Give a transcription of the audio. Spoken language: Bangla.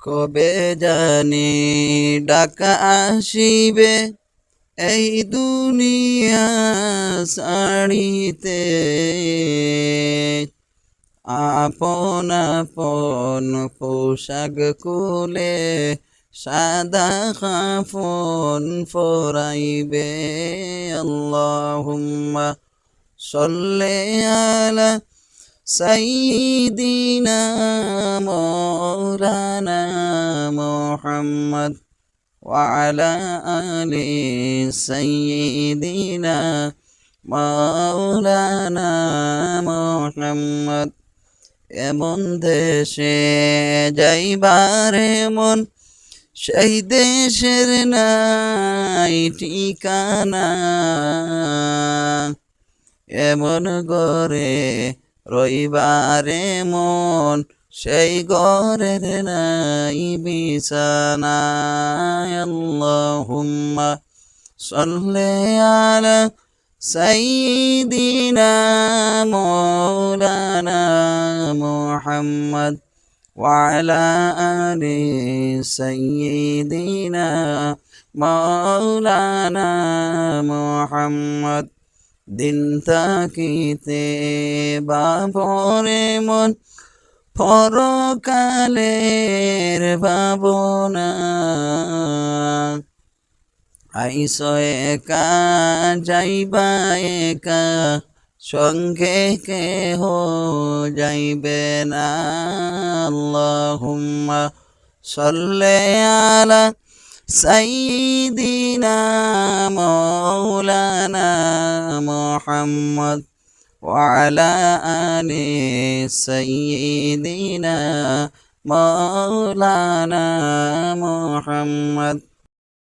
কবে জানি ডাকা আসিবে এই দুনিয়া ছাড়িতে, আপন আপন পোশাক কুলে সাদা কাফন পরাইবে। আল্লাহুম্মা সাল্লি আলা সাইয়্যিদিনা মাওলানা মুহাম্মদ ওয়া আলা আলি সাইয়্যিদিনা মাওলানা মুহাম্মদ। এমন দেশে যাইবারে মন, সেই দেশের নাই ঠিকানা, এমন ঘরে রইবারে মন, সেই ঘরের নাই বিছানা। আল্লাহুম্মা সাল্লি আলা সাইয়্যিদিনা মাওলানা মুহাম্মদ ওয়া আলা আলি সাইয়্যিদিনা মাওলানা মুহাম্মদ। দিন তাকিতে বাপরে মন, পরকালের ভাবনা, আইস একা যাইবা একা, সঙ্গে কেহ যাইবে না। আল্লাহুম্মা সাল্লি আলা সাইয়্যিদিনা মাওলানা মুহাম্মদ ওয়া আলা আলি সাইয়্যিদিনা মাওলানা মুহাম্মদ।